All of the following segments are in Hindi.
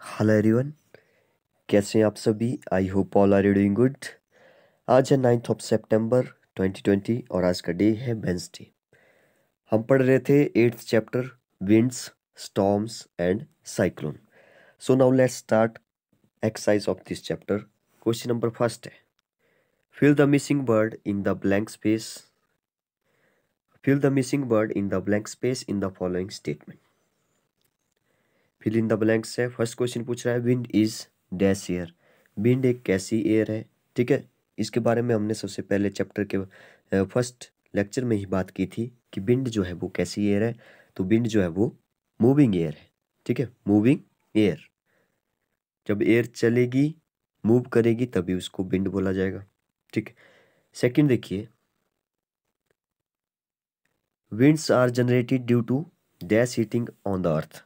हेलो एवरीवन, कैसे हैं आप सभी। I hope all are doing good. आज है 9 सितंबर 2020 और आज का डे है वेंसडे। हम पढ़ रहे थे 8th chapter, winds, storms and cyclone. So now let's start exercise of this chapter. Question number first है, fill the missing word in the blank space. Fill the missing word in the blank space in the following statement. Fill in the blanks है। फर्स्ट क्वेश्चन पूछ रहा है, wind is dash air. Wind एक कैसी एयर है। ठीक है, इसके बारे में हमने सबसे पहले चैप्टर के फर्स्ट लेक्चर में ही बात की थी कि विंड जो है वो कैसी एयर है। तो विंड जो है वो मूविंग एयर है। ठीक है, मूविंग एयर। जब एयर चलेगी, मूव करेगी, तभी उसको विंड बोला जाएगा। ठीक है। सेकंड देखिए, winds are generated due to dash heating on the earth.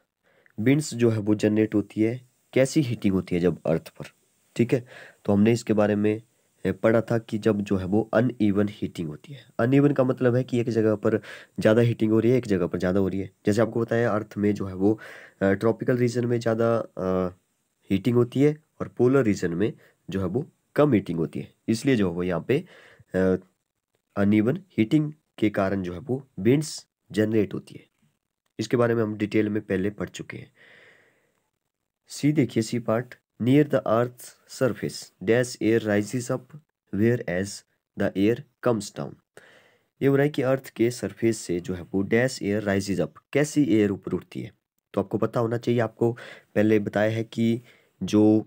Winds जो है वो जनरेट होती है, कैसी हीटिंग होती है जब अर्थ पर। ठीक है, तो हमने इसके बारे में पढ़ा था कि जब जो है वो अनइवन हीटिंग होती है। अनइवन का मतलब है कि एक जगह पर ज़्यादा हीटिंग हो रही है, एक जगह पर ज़्यादा हो रही है। जैसे आपको बताया, अर्थ में जो है वो ट्रॉपिकल रीजन में ज़्यादा हीटिंग होती है और पोलर रीजन में जो है वो कम हीटिंग होती है। इसलिए जो है वो यहाँ पे अनइवन हीटिंग के कारण जो है वो विंड्स जनरेट होती है। इसके बारे में हम डिटेल में पहले पढ़ चुके हैं। सी देखिए, C part, near the earth surface dash air rises up whereas the air comes down. ये हो रहा है कि अर्थ के सरफेस से जो है वो डैश एयर राइजेस अप, कैसी एयर ऊपर उठती है। तो आपको पता होना चाहिए, आपको पहले बताया है कि जो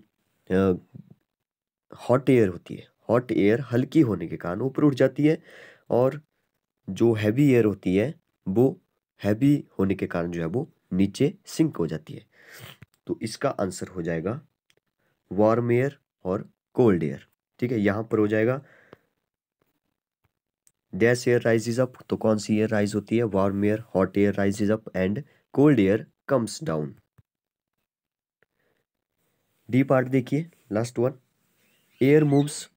हॉट एयर होती है, हॉट एयर हल्की होने के कारण ऊपर उठ जाती है, और जो हैवी एयर होती है वो हैवी होने के कारण जो है वो नीचे सिंक हो जाती है। तो इसका आंसर हो जाएगा वार्म एयर और कोल्ड एयर। ठीक है, यहां पर हो जाएगा डैश एयर राइजेज अप। तो कौन सी एयर राइज होती है? Warm air, hot air rises up and cold air comes down. D part देखिए, last one, air moves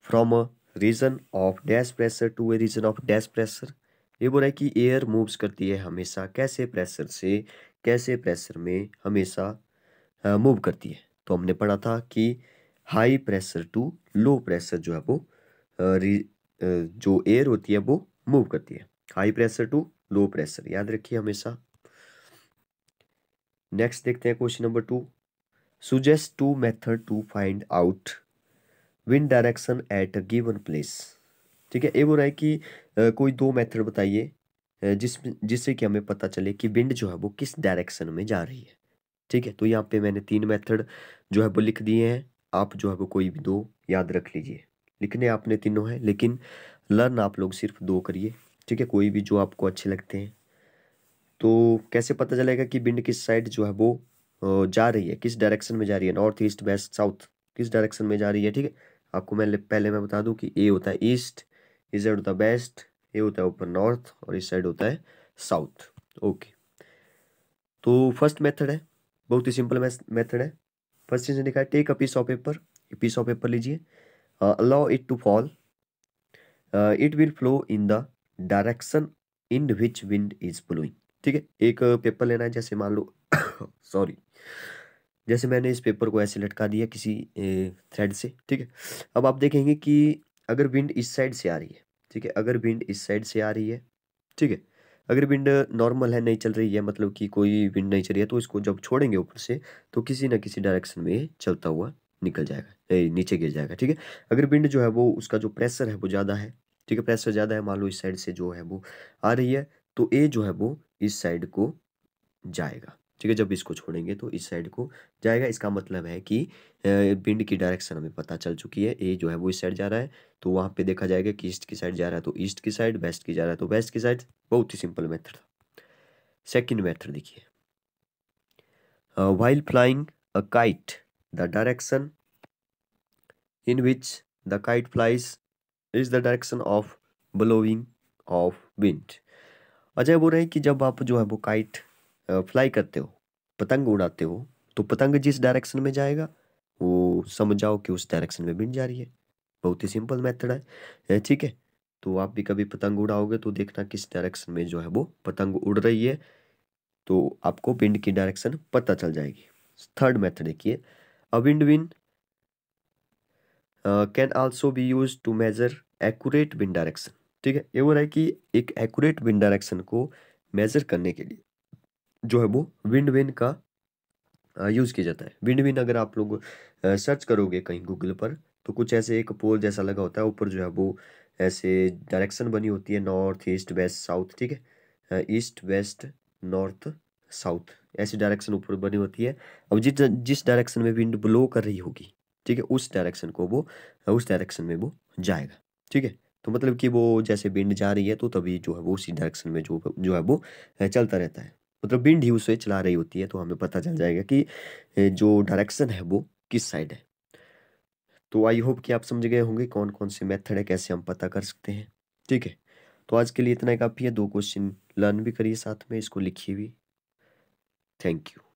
from a region of dash pressure to a region of dash pressure. ये बोल रहा है कि एयर मूव्स करती है हमेशा कैसे प्रेशर से कैसे प्रेशर में हमेशा मूव करती है। तो हमने पढ़ा था कि high pressure to low pressure जो है वो जो एयर होती है वो मूव करती है। High pressure to low pressure, याद रखिए हमेशा। नेक्स्ट देखते हैं question number 2, suggest two method to find out wind direction at a given place. ठीक है, ये बोल रहा है कि कोई दो मेथड बताइए जिससे कि हमें पता चले कि विंड जो है वो किस डायरेक्शन में जा रही है। ठीक है, तो यहाँ पे मैंने 3 मेथड जो है वो लिख दिए हैं। आप जो है वो कोई भी दो याद रख लीजिए। लिखने आपने तीनों हैं, लेकिन लर्न आप लोग सिर्फ दो करिए। ठीक है, कोई भी जो आपको अच्छे लगते हैं। तो कैसे पता चलेगा कि विंड किस साइड जो है वो जा रही है, किस डायरेक्शन में जा रही है, नॉर्थ, ईस्ट, वेस्ट, साउथ, किस डायरेक्शन में जा रही है। ठीक है, आपको मैं पहले मैं बता दूं कि ए होता है ईस्ट, इस साइड होता है वेस्ट, ए होता है ऊपर नॉर्थ, और इस साइड होता है साउथ। ओके, तो फर्स्ट मेथड है, बहुत ही सिंपल मेथड है। फर्स्ट चीज लिखा है, take a piece of paper. Piece of paper लीजिए, allow it to fall, it will flow in the direction in which wind is blowing. ठीक है, एक पेपर लेना है, जैसे मान लो सॉरी, जैसे मैंने इस पेपर को ऐसे लटका दिया किसी थ्रेड से। ठीक है, अब आप देखेंगे कि अगर विंड इस साइड से आ रही है, ठीक है, अगर विंड इस साइड से आ रही है, ठीक है, अगर विंड नॉर्मल है, नहीं चल रही है, मतलब कि कोई विंड नहीं चल रही है, तो इसको जब छोड़ेंगे ऊपर से तो किसी ना किसी डायरेक्शन में ये चलता हुआ निकल जाएगा, नीचे गिर जाएगा। ठीक है, अगर विंड जो है वो उसका जो प्रेशर है वो ज़्यादा है, ठीक है, प्रेशर ज़्यादा है, मान लो इस साइड से जो है वो आ रही है, तो ए जो है वो इस साइड को जाएगा। ठीक है, जब इसको छोड़ेंगे तो इस साइड को जाएगा। इसका मतलब है कि विंड की डायरेक्शन हमें पता चल चुकी है, ए जो है वो इस साइड जा रहा है, तो वहाँ पे देखा जाएगा कि ईस्ट की साइड जा रहा है तो ईस्ट की साइड, वेस्ट की जा रहा है तो वेस्ट की साइड। बहुत ही सिंपल मेथड था। सेकेंड मेथड देखिए, while flying a kite, the direction in which the kite flies is the direction of blowing of wind। अच्छा, बोल रहे हैं कि जब आप जो है वो काइट फ्लाई करते हो, पतंग उड़ाते हो, तो पतंग जिस डायरेक्शन में जाएगा वो समझ जाओ कि उस डायरेक्शन में विंड जा रही है। बहुत ही सिंपल मेथड है। ठीक है, तो आप भी कभी पतंग उड़ाओगे तो देखना किस डायरेक्शन में जो है वो पतंग उड़ रही है, तो आपको विंड की डायरेक्शन पता चल जाएगी। थर्ड मेथड देखिए, a wind vane can also be use to measure accurate wind direction. ठीक है, ये हो रहा है कि एक एक्यूरेट विंड डायरेक्शन को मेजर करने के लिए जो है वो विंड वेन का यूज़ किया जाता है। विंड वेन अगर आप लोग सर्च करोगे कहीं गूगल पर, तो कुछ ऐसे एक पोल जैसा लगा होता है, ऊपर जो है वो ऐसे डायरेक्शन बनी होती है, नॉर्थ ईस्ट वेस्ट साउथ। ठीक है, ईस्ट वेस्ट नॉर्थ साउथ, ऐसी डायरेक्शन ऊपर बनी होती है। अब जिस जिस डायरेक्शन में विंड ब्लो कर रही होगी, ठीक है, उस डायरेक्शन को वो उस डायरेक्शन में वो जाएगा। ठीक है, तो मतलब कि वो जैसे विंड जा रही है तो तभी जो है वो उसी डायरेक्शन में जो जो है वो चलता रहता है। मतलब विंड ही उसे चला रही होती है, तो हमें पता चल जाएगा कि जो डायरेक्शन है वो किस साइड है। तो आई होप कि आप समझ गए होंगे कौन कौन से मेथड है, कैसे हम पता कर सकते हैं। ठीक है, तो आज के लिए इतना ही काफ़ी है। 2 क्वेश्चन लर्न भी करिए, साथ में इसको लिखिए भी। Thank you.